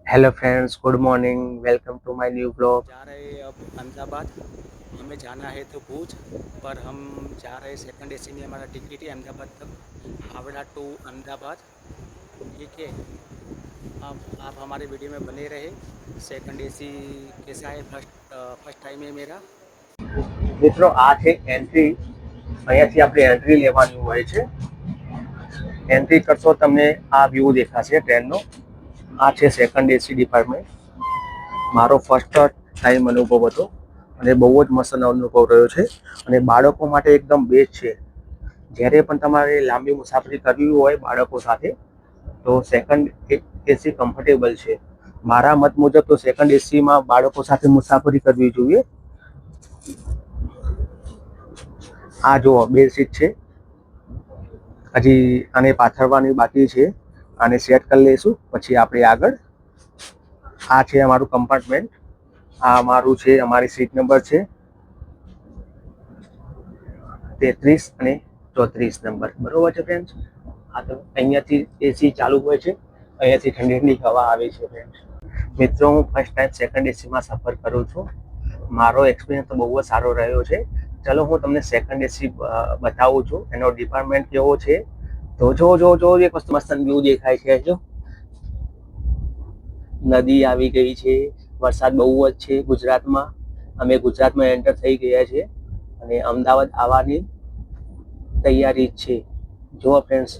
Hello friends, good morning. Welcome to my new blog. जा रहे हैं अब अहमदाबाद। हमें जाना है तो भूज, पर हम जा रहे हैं सेकंड एसी में। हमारा टिकट है अहमदाबाद तक, हावड़ा टू अहमदाबाद। ठीक है, अब आप हमारे वीडियो में बने रहे। सेकंड एसी कैसा है, फर्स्ट टाइम है मेरा। મિત્રો, આ છે એન્ટ્રી. અહીંયાથી આપણે એન્ટ્રી લેવાની હોય છે. એન્ટ્રી કરશો તમને આ વ્યૂ દેખાશે ટ્રેનનો. આ છે સેકન્ડ એસી ડિપાર્ટમેન્ટ. મારો ફર્સ્ટ ટાઈમ અનુભવ હતો અને બહુ જ મસ્ત અનુભવ રહ્યો છે. અને બાળકો માટે એકદમ બેસ્ટ છે. જ્યારે પણ તમારે લાંબી મુસાફરી કરવી હોય બાળકો સાથે તો સેકન્ડ એસી કમ્ફર્ટેબલ છે. મારા મત મુજબ તો સેકન્ડ એસીમાં બાળકો સાથે મુસાફરી કરવી જોઈએ. આ જુઓ, બે સીટ છે. હજી આને પાથરવાની બાકી છે. આને સેટ કરી લઈશું પછી આપણે આગળ. આ છે અમારું કમ્પાર્ટમેન્ટ. આ અમારું છે, અમારી સીટ નંબર છે 33 અને 34 નંબર. બરોબર છે ફ્રેન્ડ્સ. આ તો અહીંયાથી એસી ચાલુ હોય છે. અહીંયાથી ઠંડી ઠંડી હવા આવે છે ફ્રેન્ડ્સ. મિત્રો, હું ફર્સ્ટ ટાઈમ સેકન્ડ એસીમાં સફર કરું છું. મારો એક્સપિરિયન્સ તો બહુ જ સારો રહ્યો છે. ચલો હું તમને સેકન્ડ એસી બતાવું છું, એનો ડિપાર્ટમેન્ટ કેવો છે. તો જો એક વસ્તુ મસ્ત વ્યૂ દેખાય છે. જો નદી આવી ગઈ છે. વરસાદ બહુ જ છે ગુજરાતમાં. અમે ગુજરાતમાં એન્ટર થઈ ગયા છે અને અમદાવાદ આવવાની તૈયારી છે. જો ફ્રેન્ડ્સ,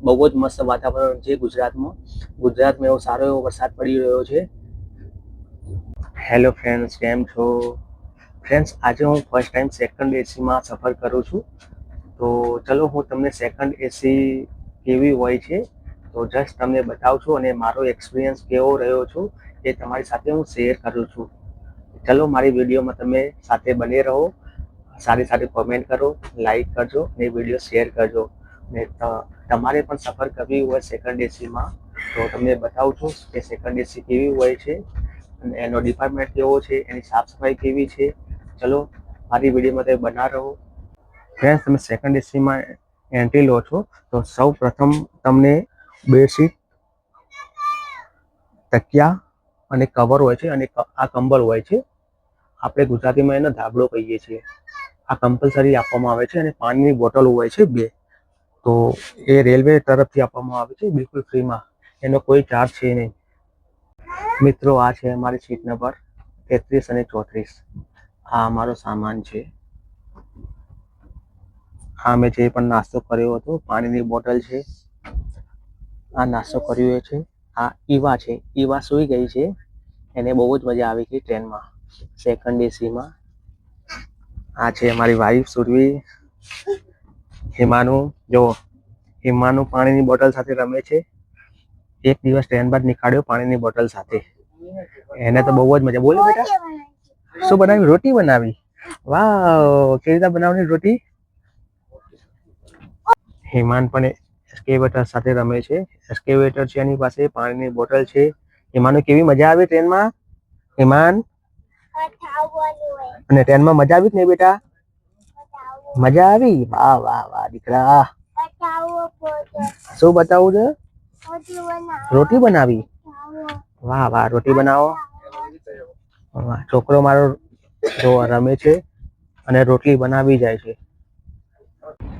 બહુ જ મસ્ત વાતાવરણ છે ગુજરાતમાં એવો સારો એવો વરસાદ પડી રહ્યો છે. હેલો ફ્રેન્ડ્સ, કેમ છો ફ્રેન્ડ્સ? આજે હું ફર્સ્ટ ટાઈમ સેકન્ડ એસીમાં સફર કરું છું. તો ચલો હું તમને સેકન્ડ એસી કેવી હોય છે તો જસ્ટ તમને બતાવું છું અને મારો એક્સપિરિયન્સ કેવો રહ્યો છું એ તમારી સાથે હું શેર કરું છું. ચલો મારી વિડીયોમાં તમે સાથે બને રહો. સારી સારી કોમેન્ટ કરો, લાઈક કરજો અને વિડીયો શેર કરજો. ને તમારે પણ સફર કરવી હોય સેકન્ડ એસીમાં તો તમને બતાવું છું કે સેકન્ડ એસી કેવી હોય છે અને એનો ડિપાર્ટમેન્ટ કેવો છે, એની સાફ સફાઈ કેવી છે. ચલો મારી વિડીયોમાં તમે બના રહો. ફ્રેન્ડ્સ, તમે સેકન્ડ એસીમાં એન્ટ્રી લો છો તો સૌ પ્રથમ તમને બેડશીટ, તકિયા અને કવર હોય છે અને આ કંબળ હોય છે. આપણે ગુજરાતીમાં એને ધાબળો કહીએ છીએ. આ કમ્પલસરી આપવામાં આવે છે અને પાણીની બોટલ હોય છે 2. તો એ રેલવે તરફથી આપવામાં આવે છે બિલકુલ ફ્રીમાં. એનો કોઈ ચાર્જ છે નહીં. મિત્રો, આ છે અમારી સીટ નંબર 33 અને 34. આ અમારો સામાન છે. આ મેં જે પણ નાસ્તો કર્યો હતો, પાણીની બોટલ છે. આ નાસ્તો કર્યો છે. આ ઈવા છે. ઈવા સૂઈ ગઈ છે. એને બહુ જ મજા આવી ગઈ ટ્રેનમાં સેકન્ડ એસીમાં. આ છે અમારી વાઈફ સુરવી. હિમાનું જો, હિમાનું પાણીની બોટલ સાથે રમે છે. એક દિવસ ટ્રેન બાદ નીકાળ્યો પાણીની બોટલ સાથે. એને તો બહુ જ મજા. બોલો બેટા, શું બનાવી? રોટી બનાવી. વાહ, કેવી રીતે બનાવવાની રોટી? હિમાન પણ એસ્કેવેટર સાથે રમે છે. એસ્કેવેટર છે એની પાસે, પાણીની બોટલ છે. હિમાનું કેવી મજા આવી ટ્રેનમાં? હિમાન, અને ટ્રેનમાં મજા આવી ને બેટા? મજા આવી? વાહ વાહ વાહ દીકરા. શું બતાવું છે? રોટી બનાવી. વાહ વાહ, રોટી બનાવો. છોકરો મારો જો રમે છે અને રોટલી બનાવી જાય છે.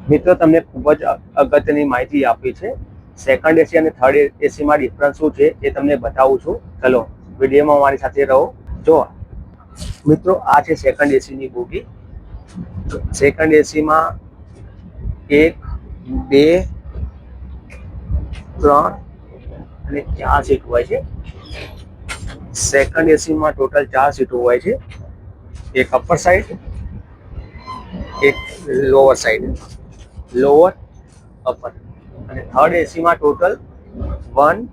મિત્રો, તમને ખૂબ જ અગત્યની માહિતી આપી છે. સેકન્ડ એસી અને થર્ડ એસીમાં ડિફરન્સ શું છે એ તમને બતાવું છું. ચલો વિડીયોમાં મારી સાથે રહો. જો મિત્રો, આ છે સેકન્ડ એસીની બોગી. સેકન્ડ એસીમાં 1, 2, 3 અને 4 સીટ હોય છે. સેકન્ડ એસીમાં ટોટલ 4 સીટો હોય છે. એક અપર સાઈડ, એક લોઅર સાઈડ, લોઅર, અપર. અને થર્ડ એસીમાં ટોટલ 1,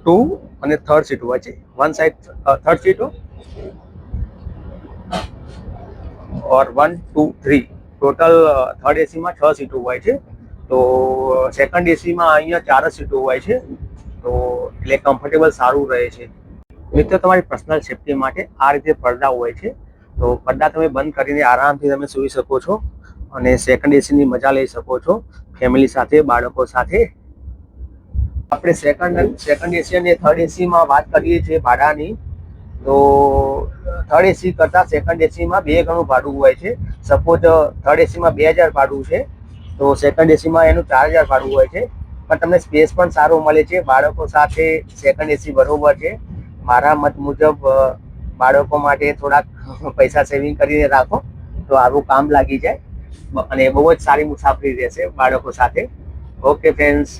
2 અને થર્ડ સીટ હોય છે. વન સાઈડ થર્ડ સીટો ઓર 1, 2, 3 ટોટલ થર્ડ એસીમાં 6 સીટો હોય છે. તો સેકન્ડ એસીમાં અહીંયા 4 જ સીટો હોય છે. તો એટલે કમ્ફર્ટેબલ સારું રહે છે. મિત્રો, તમારી પર્સનલ સેફટી માટે આ રીતે પડદા હોય છે. તો પડદા તમે બંધ કરીને આરામથી તમે સૂઈ શકો છો અને સેકન્ડ એસીની મજા લઈ શકો છો ફેમિલી સાથે, બાળકો સાથે. આપણે સેકન્ડ એસી અને થર્ડ એસીમાં વાત કરીએ છીએ ભાડાની, તો થર્ડ એસી કરતાં સેકન્ડ એસીમાં 2 ગણું ભાડું હોય છે. સપોઝ થર્ડ એસીમાં 2000 ભાડું છે, તો સેકન્ડ એસીમાં એનું 4000 ભાડું હોય છે. પણ તમને સ્પેસ પણ સારો મળે છે. બાળકો સાથે સેકન્ડ એસી બરોબર છે. મારા મત મુજબ બાળકો માટે થોડાક પૈસા સેવિંગ કરીને રાખો તો આવું કામ લાગી જાય અને બહુ જ સારી મુસાફરી રહેશે બાળકો સાથે. Okay friends.